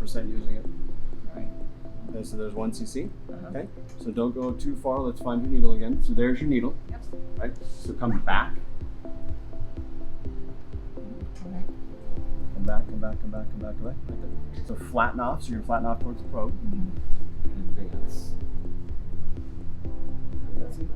100% using it. Right. Okay, so there's 1 cc. Uh-huh. Okay, so don't go too far. Let's find your needle again. So there's your needle. Yep. Right. So come back. Okay. Come back. Come back. Come back. Come back. Come back. Like that. So flatten off. So you're gonna flatten off towards the probe. And advance. That's it.